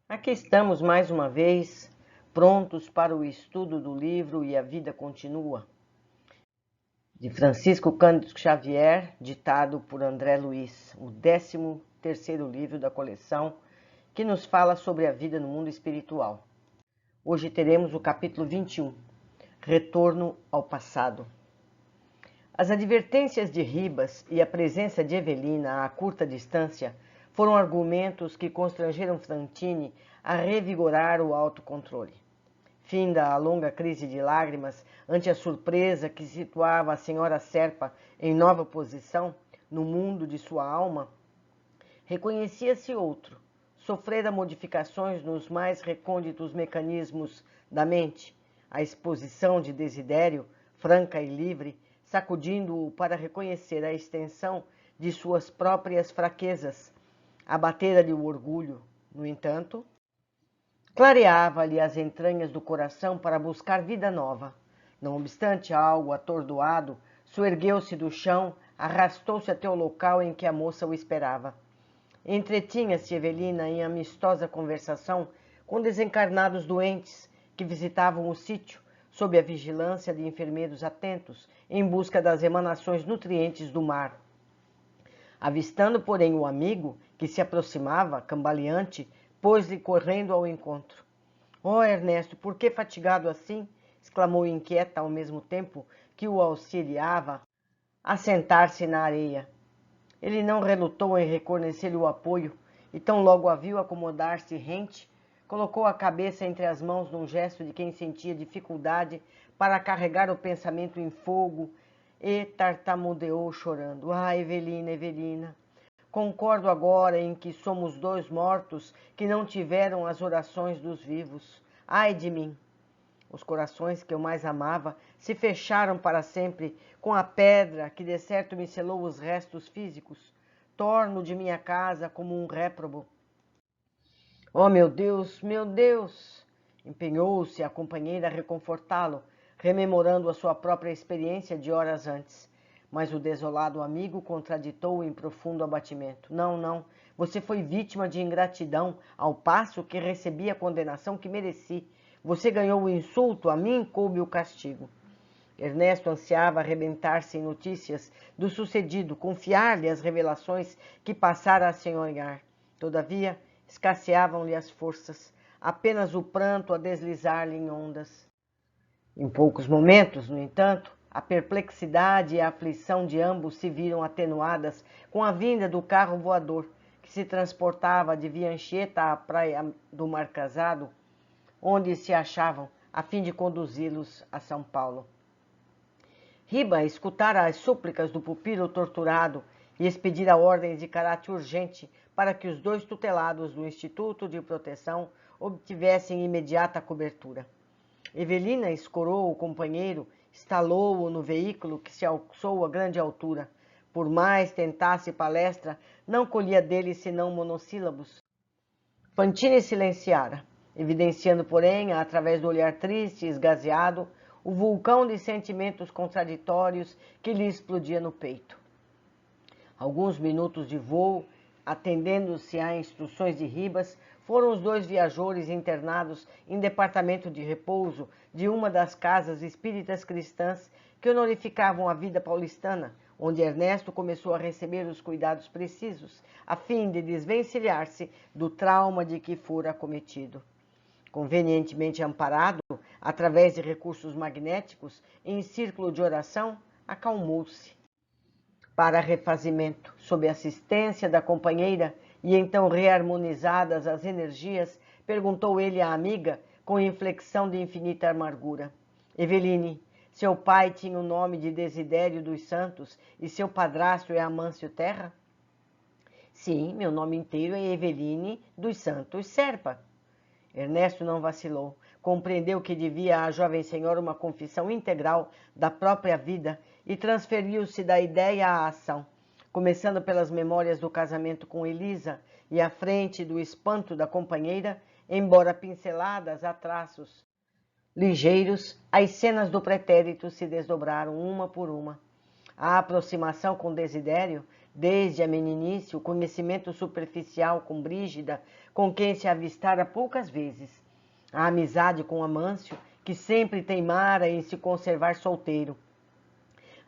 Aqui estamos mais uma vez, prontos para o estudo do livro E a Vida Continua, de Francisco Cândido Xavier, ditado por André Luiz, o 13º livro da coleção, que nos fala sobre a vida no mundo espiritual. Hoje teremos o capítulo 21, Retorno ao Passado. As advertências de Ribas e a presença de Evelina a curta distância foram argumentos que constrangeram Fantine a revigorar o autocontrole. Finda a longa crise de lágrimas ante a surpresa que situava a senhora Serpa em nova posição no mundo de sua alma, reconhecia-se outro, sofrera modificações nos mais recônditos mecanismos da mente, a exposição de Desidério, franca e livre, sacudindo-o para reconhecer a extensão de suas próprias fraquezas. Abatera-lhe o orgulho, no entanto, clareava-lhe as entranhas do coração para buscar vida nova. Não obstante algo atordoado, soergueu-se do chão, arrastou-se até o local em que a moça o esperava. Entretinha-se Evelina em amistosa conversação com desencarnados doentes que visitavam o sítio, sob a vigilância de enfermeiros atentos, em busca das emanações nutrientes do mar. Avistando, porém, o amigo, que se aproximava, cambaleante, pôs-lhe correndo ao encontro. Oh, Ernesto, por que fatigado assim? Exclamou inquieta ao mesmo tempo que o auxiliava a sentar-se na areia. Ele não relutou em reconhecer-lhe o apoio, e tão logo a viu acomodar-se rente, colocou a cabeça entre as mãos num gesto de quem sentia dificuldade para carregar o pensamento em fogo e tartamudeou chorando. Ah, Evelina, Evelina, concordo agora em que somos dois mortos que não tiveram as orações dos vivos. Ai de mim! Os corações que eu mais amava se fecharam para sempre com a pedra que de certo me selou os restos físicos. Torno de minha casa como um réprobo. Oh, meu Deus, meu Deus! Empenhou-se a companheira a reconfortá-lo, rememorando a sua própria experiência de horas antes. Mas o desolado amigo contraditou-o em profundo abatimento. Não, não, você foi vítima de ingratidão, ao passo que recebi a condenação que mereci. Você ganhou o insulto, a mim coube o castigo. Ernesto ansiava arrebentar-se em notícias do sucedido, confiar-lhe as revelações que passara a senhorear. Todavia, escasseavam-lhe as forças, apenas o pranto a deslizar-lhe em ondas. Em poucos momentos, no entanto, a perplexidade e a aflição de ambos se viram atenuadas com a vinda do carro voador, que se transportava de Viancheta à praia do Mar Casado, onde se achavam, a fim de conduzi-los a São Paulo. Riba escutara as súplicas do pupilo torturado e expedira ordens de caráter urgente para que os dois tutelados do Instituto de Proteção obtivessem imediata cobertura. Evelina escorou o companheiro, estalou-o no veículo que se alçou a grande altura. Por mais tentasse palestra, não colhia dele senão monossílabos. Fantine silenciara, evidenciando, porém, através do olhar triste e esgazeado, o vulcão de sentimentos contraditórios que lhe explodia no peito. Alguns minutos de voo, atendendo-se a instruções de Ribas, foram os dois viajores internados em departamento de repouso de uma das casas espíritas cristãs que honorificavam a vida paulistana, onde Ernesto começou a receber os cuidados precisos, a fim de desvencilhar-se do trauma de que fora acometido. Convenientemente amparado, através de recursos magnéticos, em círculo de oração, acalmou-se. Para refazimento, sob assistência da companheira e então reharmonizadas as energias, perguntou ele à amiga com inflexão de infinita amargura. Eveline, seu pai tinha o nome de Desidério dos Santos e seu padrasto é Amâncio Terra? Sim, meu nome inteiro é Eveline dos Santos Serpa. Ernesto não vacilou. Compreendeu que devia à jovem senhora uma confissão integral da própria vida e transferiu-se da ideia à ação, começando pelas memórias do casamento com Elisa e à frente do espanto da companheira, embora pinceladas a traços ligeiros, as cenas do pretérito se desdobraram uma por uma. A aproximação com Desidério, desde a meninice, o conhecimento superficial com Brígida, com quem se avistara poucas vezes. A amizade com Amâncio, que sempre teimara em se conservar solteiro.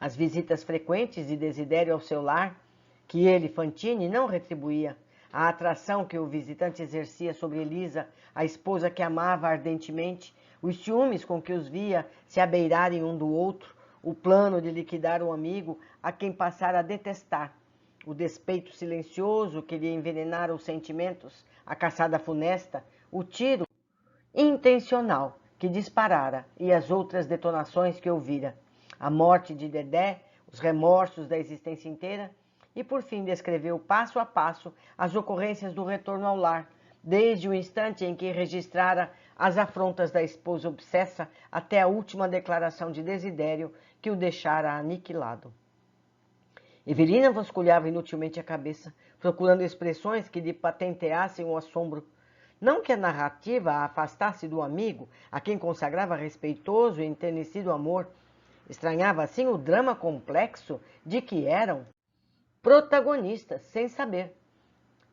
As visitas frequentes de Desidério ao seu lar, que ele, Fantine, não retribuía. A atração que o visitante exercia sobre Elisa, a esposa que amava ardentemente, os ciúmes com que os via se abeirarem um do outro, o plano de liquidar um amigo a quem passara a detestar, o despeito silencioso que lhe envenenara os sentimentos, a caçada funesta, o tiro intencional que disparara e as outras detonações que ouvira, a morte de Dedé, os remorsos da existência inteira, e por fim descreveu passo a passo as ocorrências do retorno ao lar, desde o instante em que registrara as afrontas da esposa obsessa até a última declaração de Desidério que o deixara aniquilado. Evelina vasculhava inutilmente a cabeça, procurando expressões que lhe patenteassem o assombro. Não que a narrativa a afastasse do amigo, a quem consagrava respeitoso e enternecido amor. Estranhava assim o drama complexo de que eram protagonistas, sem saber.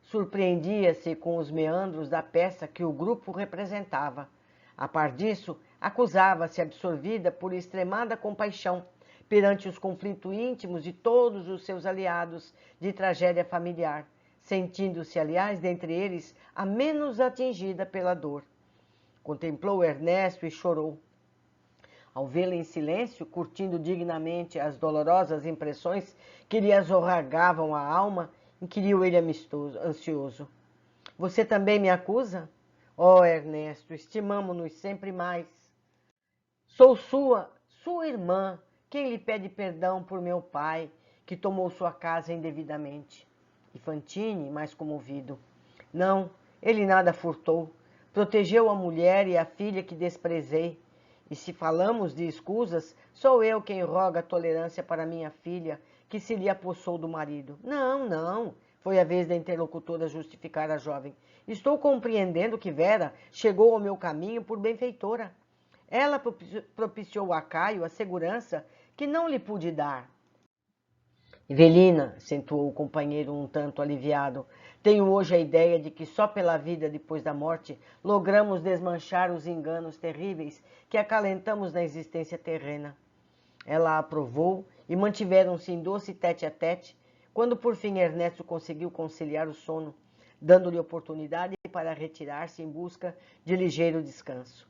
Surpreendia-se com os meandros da peça que o grupo representava. A par disso, acusava-se absorvida por extremada compaixão perante os conflitos íntimos de todos os seus aliados de tragédia familiar, sentindo-se, aliás, dentre eles, a menos atingida pela dor. Contemplou Ernesto e chorou. Ao vê-la em silêncio, curtindo dignamente as dolorosas impressões que lhe azorragavam a alma, inquiriu ele ansioso. Você também me acusa? Oh, Ernesto, estimamo-nos sempre mais. Sou sua irmã, quem lhe pede perdão por meu pai, que tomou sua casa indevidamente. E Fantine, mais comovido. Não, ele nada furtou. Protegeu a mulher e a filha que desprezei. E se falamos de escusas, sou eu quem roga tolerância para minha filha, que se lhe apossou do marido. Não, não, foi a vez da interlocutora justificar a jovem. Estou compreendendo que Vera chegou ao meu caminho por benfeitora. Ela propiciou a Caio a segurança que não lhe pude dar. Evelina, acentuou o companheiro um tanto aliviado, tenho hoje a ideia de que só pela vida depois da morte logramos desmanchar os enganos terríveis que acalentamos na existência terrena. Ela aprovou e mantiveram-se em doce tete-a-tete, quando por fim Ernesto conseguiu conciliar o sono, dando-lhe oportunidade para retirar-se em busca de ligeiro descanso.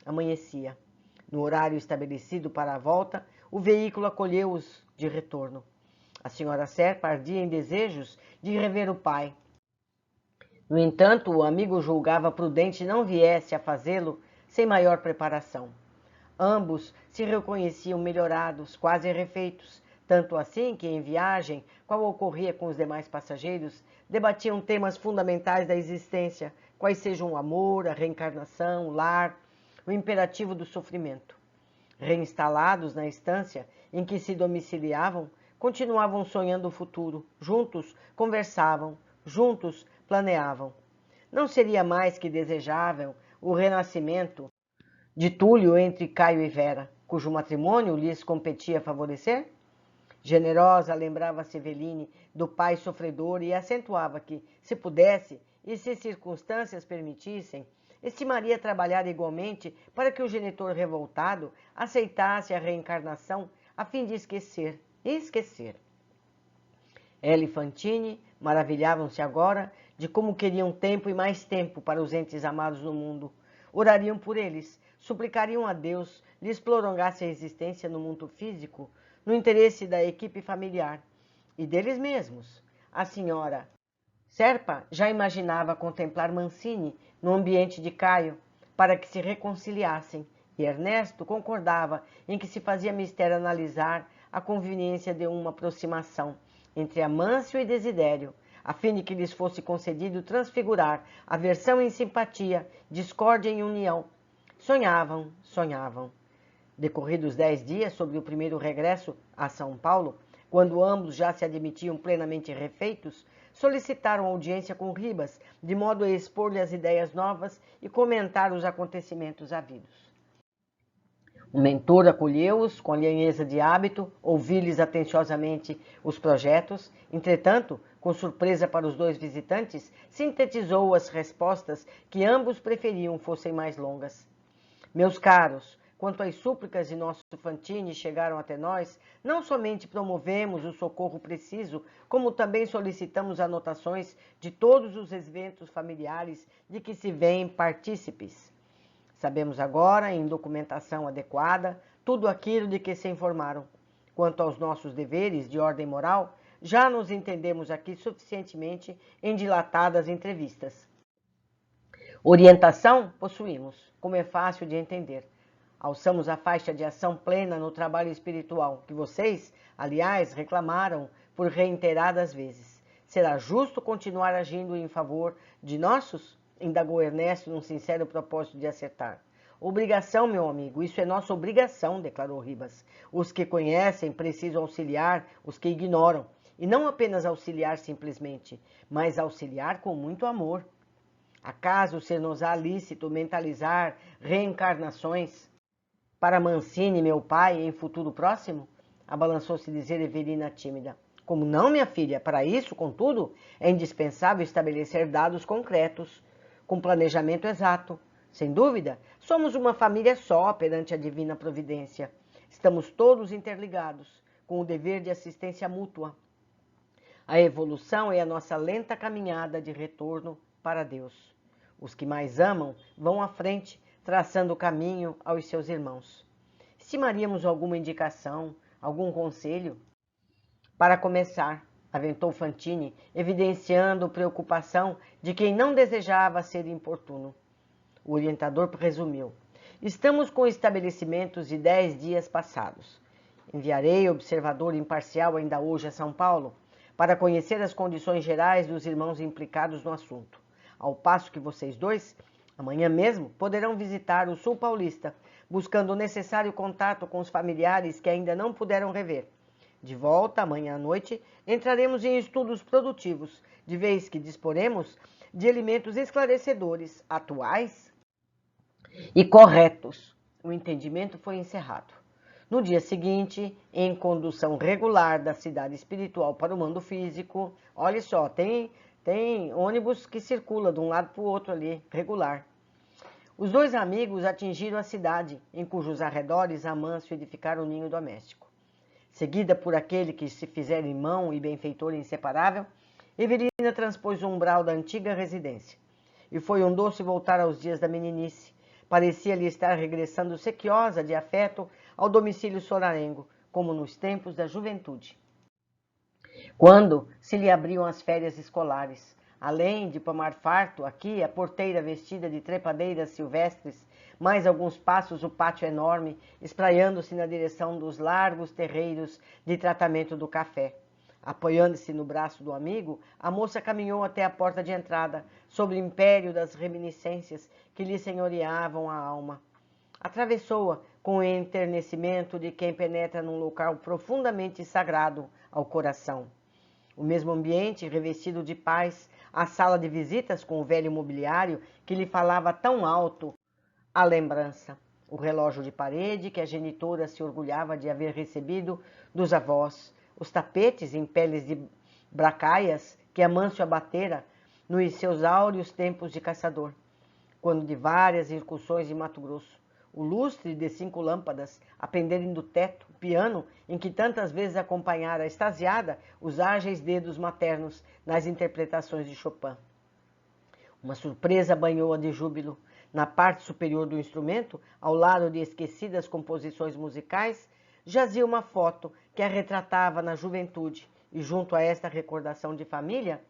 Amanhecia. No horário estabelecido para a volta, o veículo acolheu-os de retorno. A senhora Serpa ardia em desejos de rever o pai. No entanto, o amigo julgava prudente não viesse a fazê-lo sem maior preparação. Ambos se reconheciam melhorados, quase refeitos, tanto assim que, em viagem, qual ocorria com os demais passageiros, debatiam temas fundamentais da existência, quais sejam o amor, a reencarnação, o lar, o imperativo do sofrimento. Reinstalados na estância em que se domiciliavam, continuavam sonhando o futuro, juntos conversavam, juntos planeavam. Não seria mais que desejável o renascimento de Túlio entre Caio e Vera, cujo matrimônio lhes competia favorecer? Generosa, lembrava-se Eveline do pai sofredor e acentuava que, se pudesse e se circunstâncias permitissem, estimaria trabalhar igualmente para que o genitor revoltado aceitasse a reencarnação a fim de esquecer. Ela e Fantine maravilhavam-se agora de como queriam tempo e mais tempo para os entes amados no mundo. Orariam por eles, suplicariam a Deus lhes prolongasse a existência no mundo físico, no interesse da equipe familiar e deles mesmos. A senhora Serpa já imaginava contemplar Mancini no ambiente de Caio para que se reconciliassem, e Ernesto concordava em que se fazia mistério analisar a conveniência de uma aproximação entre Amâncio e Desidério, a fim de que lhes fosse concedido transfigurar aversão em simpatia, discórdia em união. Sonhavam. Decorridos 10 dias sobre o primeiro regresso a São Paulo, quando ambos já se admitiam plenamente refeitos, solicitaram audiência com Ribas, de modo a expor-lhe as ideias novas e comentar os acontecimentos havidos. O mentor acolheu-os com a lhanheza de hábito, ouviu-lhes atenciosamente os projetos. Entretanto, com surpresa para os dois visitantes, sintetizou as respostas que ambos preferiam fossem mais longas. Meus caros, quanto às súplicas de nosso Fantini chegaram até nós, não somente promovemos o socorro preciso, como também solicitamos anotações de todos os eventos familiares de que se veem partícipes. Sabemos agora, em documentação adequada, tudo aquilo de que se informaram. Quanto aos nossos deveres de ordem moral, já nos entendemos aqui suficientemente em dilatadas entrevistas. Orientação possuímos, como é fácil de entender. Alçamos a faixa de ação plena no trabalho espiritual, que vocês, aliás, reclamaram por reiteradas vezes. Será justo continuar agindo em favor de nossos? Indagou Ernesto num sincero propósito de acertar. Obrigação, meu amigo, isso é nossa obrigação, declarou Ribas. Os que conhecem precisam auxiliar os que ignoram, e não apenas auxiliar simplesmente, mas auxiliar com muito amor. Acaso ser-nos-á lícito mentalizar reencarnações para Mancini, meu pai, em futuro próximo? Abalançou-se dizer Evelina tímida. Como não, minha filha? Para isso, contudo, é indispensável estabelecer dados concretos, com planejamento exato. Sem dúvida, somos uma família só perante a divina providência. Estamos todos interligados, com o dever de assistência mútua. A evolução é a nossa lenta caminhada de retorno para Deus. Os que mais amam vão à frente, traçando o caminho aos seus irmãos. Estimaríamos alguma indicação, algum conselho? Para começar, aventou Fantini, evidenciando preocupação de quem não desejava ser importuno. O orientador resumiu. Estamos com estabelecimentos de 10 dias passados. Enviarei observador imparcial ainda hoje a São Paulo para conhecer as condições gerais dos irmãos implicados no assunto. Ao passo que vocês dois, amanhã mesmo, poderão visitar o sul paulista, buscando o necessário contato com os familiares que ainda não puderam rever. De volta, amanhã à noite, entraremos em estudos produtivos, de vez que disporemos de elementos esclarecedores, atuais e corretos. O entendimento foi encerrado. No dia seguinte, em condução regular da cidade espiritual para o mundo físico, olha só, tem ônibus que circula de um lado para o outro ali, regular. Os dois amigos atingiram a cidade, em cujos arredores Amâncio edificara o ninho doméstico. Seguida por aquele que se fizera irmão e benfeitor inseparável, Evelina transpôs o umbral da antiga residência. E foi um doce voltar aos dias da meninice. Parecia-lhe estar regressando sequiosa de afeto ao domicílio sorarengo, como nos tempos da juventude. Quando se lhe abriam as férias escolares, além de pomar farto, aqui a porteira vestida de trepadeiras silvestres, mais alguns passos o pátio enorme, espraiando-se na direção dos largos terreiros de tratamento do café. Apoiando-se no braço do amigo, a moça caminhou até a porta de entrada, sob o império das reminiscências que lhe senhoreavam a alma. Atravessou-a com o enternecimento de quem penetra num local profundamente sagrado ao coração. O mesmo ambiente, revestido de paz, a sala de visitas com o velho mobiliário que lhe falava tão alto a lembrança, o relógio de parede que a genitora se orgulhava de haver recebido dos avós, os tapetes em peles de bracaias que Amâncio abatera nos seus áureos tempos de caçador, quando de várias incursões de Mato Grosso, o lustre de 5 lâmpadas a penderem do teto, o piano em que tantas vezes acompanhara extasiada os ágeis dedos maternos nas interpretações de Chopin. Uma surpresa banhou-a de júbilo. Na parte superior do instrumento, ao lado de esquecidas composições musicais, jazia uma foto que a retratava na juventude, e junto a esta recordação de família,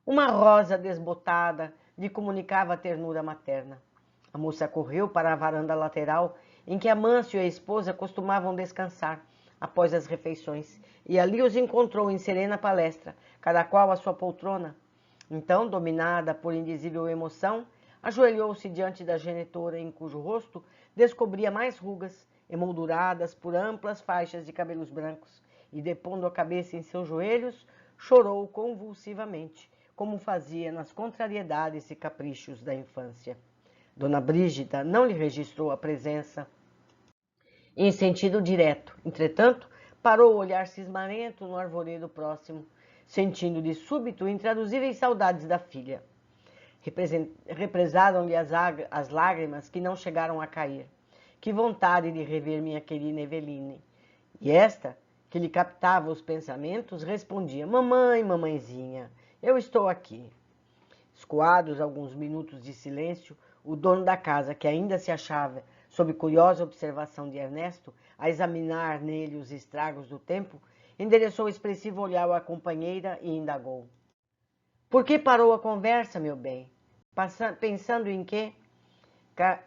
uma rosa desbotada lhe comunicava a ternura materna. A moça correu para a varanda lateral, em que Amâncio e a esposa costumavam descansar após as refeições, e ali os encontrou em serena palestra, cada qual à sua poltrona. Então, dominada por indizível emoção, ajoelhou-se diante da genitora, em cujo rosto descobria mais rugas, emolduradas por amplas faixas de cabelos brancos, e, depondo a cabeça em seus joelhos, chorou convulsivamente, como fazia nas contrariedades e caprichos da infância. Dona Brígida não lhe registrou a presença em sentido direto. Entretanto, parou o olhar cismarento no arvoredo próximo, sentindo de súbito intraduzíveis saudades da filha. Represaram-lhe as lágrimas que não chegaram a cair. Que vontade de rever minha querida Eveline. E esta, que lhe captava os pensamentos, respondia: mamãe, mamãezinha, eu estou aqui. Escoados alguns minutos de silêncio, o dono da casa, que ainda se achava sob curiosa observação de Ernesto, a examinar nele os estragos do tempo, endereçou expressivo olhar à companheira e indagou: por que parou a conversa, meu bem? Pensando em quê?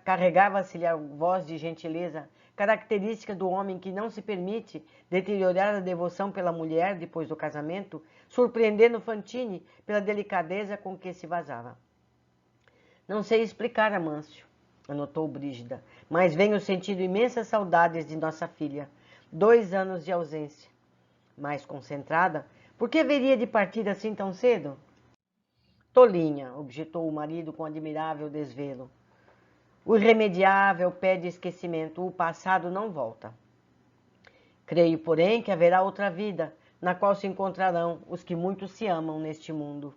Carregava-se-lhe a voz de gentileza, característica do homem que não se permite deteriorar a devoção pela mulher depois do casamento, surpreendendo Fantine pela delicadeza com que se vazava. Não sei explicar, Amâncio, anotou Brígida, mas venho sentindo imensas saudades de nossa filha. 2 anos de ausência. Mais concentrada, por que haveria de partir assim tão cedo? Tolinha, objetou o marido com admirável desvelo. O irremediável pede esquecimento, o passado não volta. Creio, porém, que haverá outra vida, na qual se encontrarão os que muito se amam neste mundo.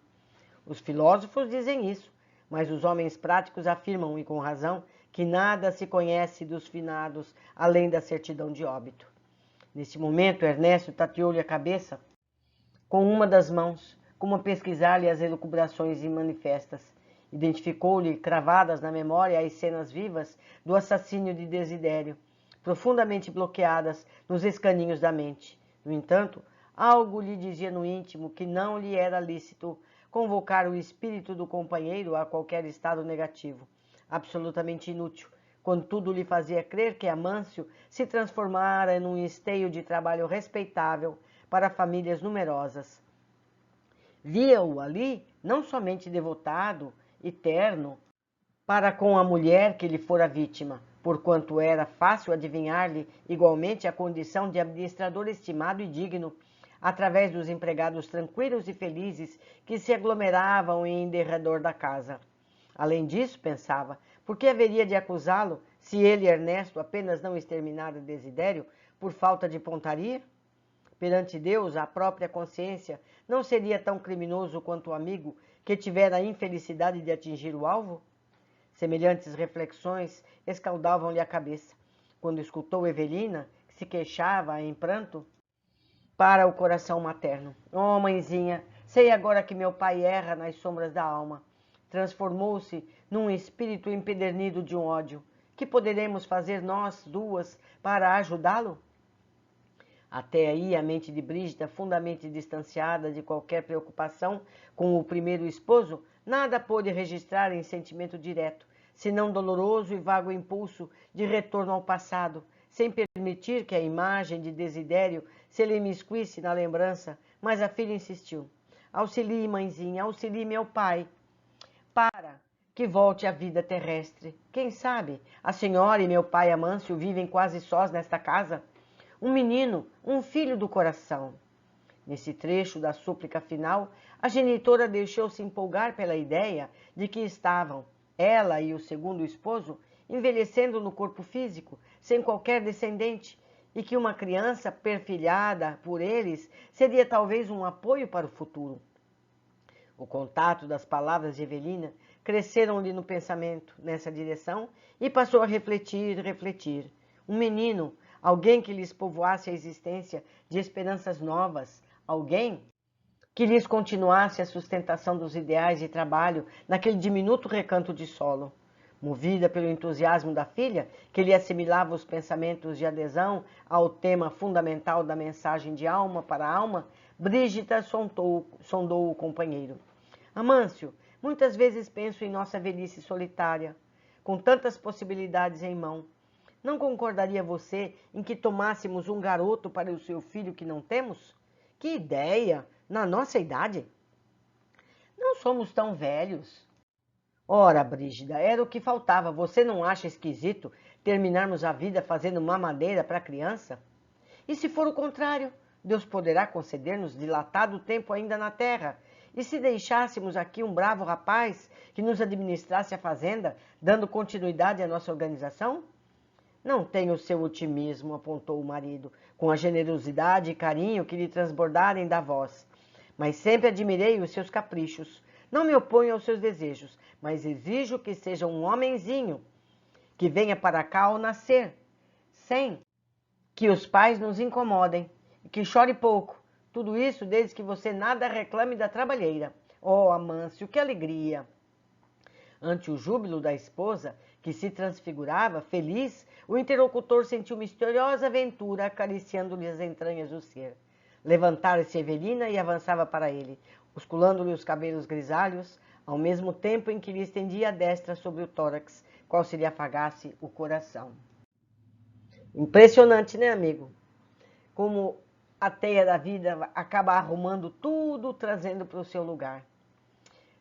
Os filósofos dizem isso, mas os homens práticos afirmam, e com razão, que nada se conhece dos finados além da certidão de óbito. Neste momento, Ernesto tateou-lhe a cabeça com uma das mãos, como a pesquisar-lhe as elucubrações manifestas. Identificou-lhe cravadas na memória as cenas vivas do assassínio de Desidério, profundamente bloqueadas nos escaninhos da mente. No entanto, algo lhe dizia no íntimo que não lhe era lícito convocar o espírito do companheiro a qualquer estado negativo, absolutamente inútil, quando tudo lhe fazia crer que Amâncio se transformara num esteio de trabalho respeitável para famílias numerosas. Via-o ali não somente devotado e terno para com a mulher que lhe fora vítima, porquanto era fácil adivinhar-lhe igualmente a condição de administrador estimado e digno, através dos empregados tranquilos e felizes que se aglomeravam em derredor da casa. Além disso, pensava, por que haveria de acusá-lo, se ele, Ernesto, apenas não exterminara Desidério por falta de pontaria? Perante Deus, a própria consciência não seria tão criminoso quanto o amigo que tivera a infelicidade de atingir o alvo? Semelhantes reflexões escaldavam-lhe a cabeça, quando escutou Evelina, que se queixava em pranto, para o coração materno. Oh, mãezinha, sei agora que meu pai erra nas sombras da alma. Transformou-se num espírito empedernido de um ódio. Que poderemos fazer nós duas para ajudá-lo? Até aí, a mente de Brígida, fundamente distanciada de qualquer preocupação com o primeiro esposo, nada pôde registrar em sentimento direto, senão doloroso e vago impulso de retorno ao passado, sem permitir que a imagem de Desidério se lhe imiscuísse na lembrança, mas a filha insistiu. Auxilie, mãezinha, auxilie meu pai, para que volte à vida terrestre. Quem sabe, a senhora e meu pai Amâncio vivem quase sós nesta casa? Um menino, um filho do coração. Nesse trecho da súplica final, a genitora deixou-se empolgar pela ideia de que estavam, ela e o segundo esposo, envelhecendo no corpo físico, sem qualquer descendente, e que uma criança perfilhada por eles seria talvez um apoio para o futuro. O contato das palavras de Evelina cresceram-lhe no pensamento nessa direção e passou a refletir. Um menino, alguém que lhes povoasse a existência de esperanças novas, alguém que lhes continuasse a sustentação dos ideais de trabalho naquele diminuto recanto de solo. Movida pelo entusiasmo da filha, que lhe assimilava os pensamentos de adesão ao tema fundamental da mensagem de alma para alma, Brígida sondou o companheiro. Amâncio, muitas vezes penso em nossa velhice solitária, com tantas possibilidades em mão. Não concordaria você em que tomássemos um garoto para o seu filho que não temos? Que ideia! Na nossa idade? Não somos tão velhos. Ora, Brígida, era o que faltava. Você não acha esquisito terminarmos a vida fazendo mamadeira para a criança? E se for o contrário, Deus poderá conceder-nos dilatado tempo ainda na terra. E se deixássemos aqui um bravo rapaz que nos administrasse a fazenda, dando continuidade à nossa organização? Não tenho o seu otimismo, apontou o marido, com a generosidade e carinho que lhe transbordarem da voz. Mas sempre admirei os seus caprichos. Não me oponho aos seus desejos, mas exijo que seja um homenzinho, que venha para cá ao nascer, sem que os pais nos incomodem, e que chore pouco. Tudo isso desde que você nada reclame da trabalheira. Oh, Amâncio, que alegria! Ante o júbilo da esposa, que se transfigurava, feliz, o interlocutor sentiu misteriosa aventura acariciando-lhe as entranhas do ser. Levantara-se Evelina e avançava para ele, musculando-lhe os cabelos grisalhos, ao mesmo tempo em que lhe estendia a destra sobre o tórax, qual se lhe afagasse o coração. Impressionante, né, amigo? Como a teia da vida acaba arrumando tudo, trazendo para o seu lugar.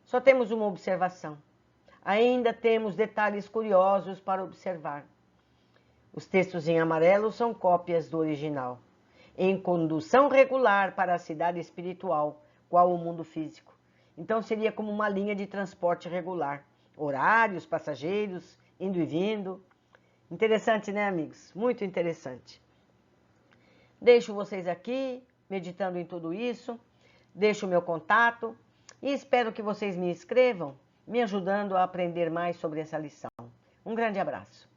Só temos uma observação. Ainda temos detalhes curiosos para observar. Os textos em amarelo são cópias do original. Em condução regular para a cidade espiritual, qual o mundo físico. Então seria como uma linha de transporte regular. Horários, passageiros, indo e vindo. Interessante, né, amigos? Muito interessante. Deixo vocês aqui, meditando em tudo isso. Deixo o meu contato e espero que vocês me escrevam, me ajudando a aprender mais sobre essa lição. Um grande abraço.